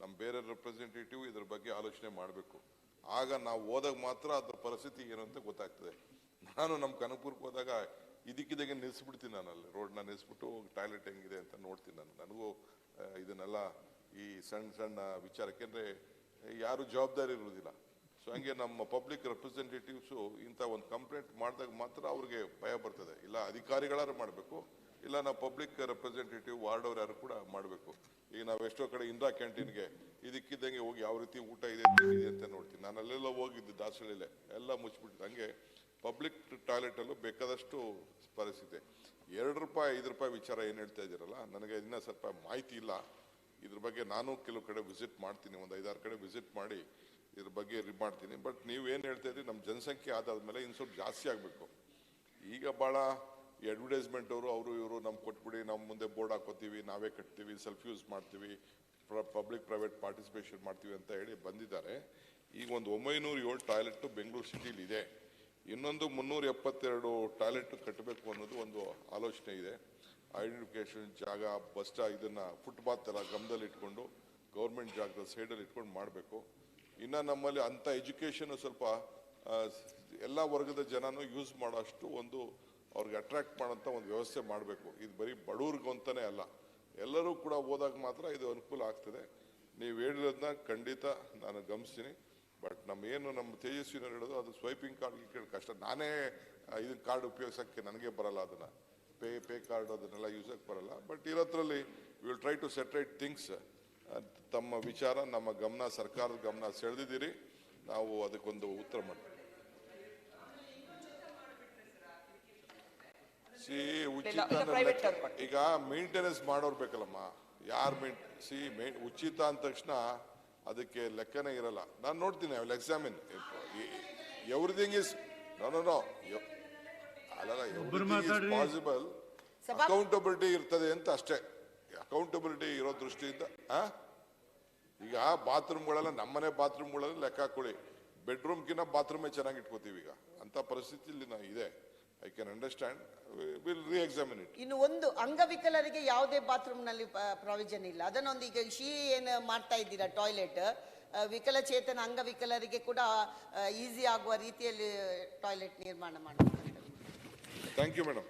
ನಮ್ಮ ಬೇರೆ ರೆಪ್ರೆಸೆಂಟೇಟಿವ್ ಇದ್ರ ಬಗ್ಗೆ ಆಲೋಚನೆ ಮಾಡಬೇಕು. ಆಗ ನಾವು ಹೋದಾಗ ಮಾತ್ರ ಅದ್ರ ಪರಿಸ್ಥಿತಿ ಏನು ಅಂತ ಗೊತ್ತಾಗ್ತದೆ. ನಾನು ನಮ್ಮ ಕನಕಪುರಕ್ಕೆ ಹೋದಾಗ ಇದಕ್ಕಿದ್ದಾಗೆ ನಿಲ್ಲಿಸ್ಬಿಡ್ತೀನಿ, ನಾನು ಅಲ್ಲಿ ರೋಡ್ನ ನಿಲ್ಲಿಸ್ಬಿಟ್ಟು ಟಾಯ್ಲೆಟ್ ಹೆಂಗಿದೆ ಅಂತ ನೋಡ್ತೀನಿ. ನನಗೂ ಇದನ್ನೆಲ್ಲ ಈ ಸಣ್ಣ ಸಣ್ಣ ವಿಚಾರಕ್ಕೆ ಅಂದರೆ ಯಾರು ಜವಾಬ್ದಾರಿ ಇರುವುದಿಲ್ಲ. ಸೊ ಹಂಗೆ ನಮ್ಮ ಪಬ್ಲಿಕ್ ರೆಪ್ರೆಸೆಂಟೇಟಿವ್ಸು ಇಂಥ ಒಂದು ಕಂಪ್ಲೇಂಟ್ ಮಾಡಿದಾಗ ಮಾತ್ರ ಅವ್ರಿಗೆ ಭಯ ಬರ್ತದೆ. ಇಲ್ಲ ಅಧಿಕಾರಿಗಳಾರು ಮಾಡಬೇಕು, ಇಲ್ಲ ನಾವು ಪಬ್ಲಿಕ್ ರೆಪ್ರೆಸೆಂಟೇಟಿವ್ ವಾರ್ಡ್ ಅವ್ರು ಯಾರು ಕೂಡ ಮಾಡಬೇಕು. ಈಗ ನಾವು ಎಷ್ಟೋ ಕಡೆ ಇಂದಿರಾ ಕ್ಯಾಂಟೀನ್ಗೆ ಇದಕ್ಕಿದ್ದಂಗೆ ಹೋಗಿ ಯಾವ ರೀತಿ ಊಟ ಇದೆ ಅಂತ ನೋಡ್ತೀನಿ. ನಾನು ಅಲ್ಲೆಲ್ಲ ಹೋಗಿದ್ದು ದಾಸರಳ್ಳಿಲೆ ಎಲ್ಲ ಮುಚ್ಚಿಬಿಟ್ಟಿದ್ದು. ಹಂಗೆ ಪಬ್ಲಿಕ್ ಟಾಯ್ಲೆಟಲ್ಲೂ ಬೇಕಾದಷ್ಟು ಪರಿಸ್ಥಿತಿ. 2 ರೂಪಾಯಿ 5 ರೂಪಾಯಿ ವಿಚಾರ ಏನು ಹೇಳ್ತಾ ಇದ್ದೀರಲ್ಲ, ನನಗೆ ಇನ್ನೂ ಸ್ವಲ್ಪ ಮಾಹಿತಿ ಇಲ್ಲ ಇದ್ರ ಬಗ್ಗೆ. ನಾನು ಕೆಲವು ಕಡೆ ವಿಸಿಟ್ ಮಾಡ್ತೀನಿ, ಒಂದು 5-6 ಕಡೆ ವಿಸಿಟ್ ಮಾಡಿ ಇದ್ರ ಬಗ್ಗೆ ಮಾಡ್ತೀನಿ. ಬಟ್ ನೀವೇನು ಹೇಳ್ತಾ ಇದ್ದೀರಿ, ನಮ್ಮ ಜನಸಂಖ್ಯೆ ಆದಾದ್ಮೇಲೆ ಇನ್ನು ಸ್ವಲ್ಪ ಜಾಸ್ತಿ ಆಗಬೇಕು. ಈಗ ಭಾಳ ಅಡ್ವರ್ಟೈಸ್ಮೆಂಟ್ ಅವರು ಇವರು ನಮ್ಗೆ ಕೊಟ್ಬಿಡಿ, ನಮ್ಮ ಮುಂದೆ ಬೋರ್ಡ್ ಹಾಕೋತೀವಿ, ನಾವೇ ಕಟ್ತೀವಿ, ಸೆಲ್ಫ್ ಯೂಸ್ ಮಾಡ್ತೀವಿ, ಪಬ್ಲಿಕ್ ಪ್ರೈವೇಟ್ ಪಾರ್ಟಿಸಿಪೇಷನ್ ಮಾಡ್ತೀವಿ ಅಂತ ಹೇಳಿ ಬಂದಿದ್ದಾರೆ. ಈಗ ಒಂದು 907 ಟಾಯ್ಲೆಟ್ ಬೆಂಗಳೂರು ಸಿಟಿಲಿ ಇದೆ. ಇನ್ನೊಂದು 372 ಟಾಯ್ಲೆಟ್ ಕಟ್ಟಬೇಕು ಅನ್ನೋದು ಒಂದು ಆಲೋಚನೆ ಇದೆ. ಐಡೆಂಟಿಫಿಕೇಶನ್ ಜಾಗ, ಬಸ್ ಇದನ್ನ ಫುಟ್ಪಾತ್ ಎಲ್ಲ ಗಮನದಲ್ಲಿ ಇಟ್ಕೊಂಡು ಗೌರ್ಮೆಂಟ್ ಜಾಗದ ಸೈಡಲ್ಲಿ ಇಟ್ಕೊಂಡು ಮಾಡಬೇಕು. ಇನ್ನು ನಮ್ಮಲ್ಲಿ ಅಂಥ ಎಜುಕೇಷನ್ ಸ್ವಲ್ಪ ಎಲ್ಲ ವರ್ಗದ ಜನನೂ ಯೂಸ್ ಮಾಡೋಷ್ಟು ಒಂದು ಅವ್ರಿಗೆ ಅಟ್ರಾಕ್ಟ್ ಮಾಡೋಂಥ ಒಂದು ವ್ಯವಸ್ಥೆ ಮಾಡಬೇಕು. ಇದು ಬರೀ ಬಡವ್ರಿಗೂ ಅಂತಾನೆ ಅಲ್ಲ, ಎಲ್ಲರೂ ಕೂಡ ಹೋದಾಗ ಮಾತ್ರ ಇದು ಅನುಕೂಲ ಆಗ್ತದೆ. ನೀವು ಹೇಳಿರೋದನ್ನ ಖಂಡಿತ ನಾನು ಗಮನಿಸ್ತೀನಿ. ಬಟ್ ನಮ್ಮ ತೇಜಸ್ವಿನವ್ರು ಹೇಳೋದು ಅದು ಸ್ವೈಪಿಂಗ್ ಕಾರ್ಡ್ ಕಷ್ಟ. ನಾನೇ ಇದನ್ನ ಕಾರ್ಡ್ ಉಪಯೋಗಿಸೋಕ್ಕೆ ನನಗೆ ಬರಲ್ಲ, ಅದನ್ನು ಪೇ ಕಾರ್ಡ್ ಅದನ್ನೆಲ್ಲ ಯೂಸಕ್ಕೆ ಬರಲ್ಲ. ಬಟ್ ಇರೋದ್ರಲ್ಲಿ will try to set right things. ತಮ್ಮ ವಿಚಾರ ನಮ್ಮ ಗಮನ, ಸರ್ಕಾರದ ಗಮನ ಸೆಳೆದಿದ್ದೀರಿ, ನಾವು ಅದಕ್ಕೊಂದು ಉತ್ತರ ಮಾಡ್ತೀವಿ. ಉಚಿತ ಈಗ ಮೇಂಟೆನೆನ್ಸ್ ಮಾಡೋರು ಬೇಕಲ್ಲಮ್ಮ, ಯಾರು ಉಚಿತ ಅಂದ ತಕ್ಷಣ ಅದಕ್ಕೆ ಲೆಕ್ಕನೇ ಇರಲ್ಲ. ನಾನು ನೋಡ್ತೀನಿ, I will examine everything is no ಅಲ್ಲ, ಎವ್ರಿಥಿಂಗ್ ಇಸ್ ಪಾಸಿಬಲ್. ಅಕೌಂಟಬಿಲಿಟಿ ಇರ್ತದೆ ಅಂತ ಅಷ್ಟೇ. ಅಕೌಂಟಬಿಲಿಟಿ ಇರೋ ದೃಷ್ಟಿಯಿಂದ ಈಗ ಬಾತ್ರೂಮ್ಗಳೆಲ್ಲ ನಮ್ಮನೆ ಬಾತ್ರೂಮ್ಗಳಲ್ಲಿ ಲೆಕ್ಕ ಹಾಕೊಳ್ಳಿ, ಬೆಡ್ರೂಮ್ಗಿನ್ನ ಬಾತ್ರೂಮೇ ಚೆನ್ನಾಗಿ ಇಟ್ಕೋತೀವಿ. ಈಗ ಅಂತ ಪರಿಸ್ಥಿತಿಯಲ್ಲಿ ಇದೆ. I can understand, will reexamine it. ಇನ್ನು ಒಂದು ಅಂಗವಿಕಲರಿಗೆ ಯಾವುದೇ ಬಾತ್ರೂಮ್ ನಲ್ಲಿ ಪ್ರಾವಿಷನ್ ಇಲ್ಲ. ಅದನ್ನೊಂದು ಈಗ ಏನು ಮಾಡ್ತಾ ಇದ್ದೀರಾ ಟಾಯ್ಲೆಟ್, ವಿಕಲಚೇತನ ಅಂಗವಿಕಲರಿಗೆ ಕೂಡ ಈಸಿ ಆಗುವ ರೀತಿಯಲ್ಲಿ ಟಾಯ್ಲೆಟ್ ನಿರ್ಮಾಣ ಮಾಡಬೇಕು. Thank you madam.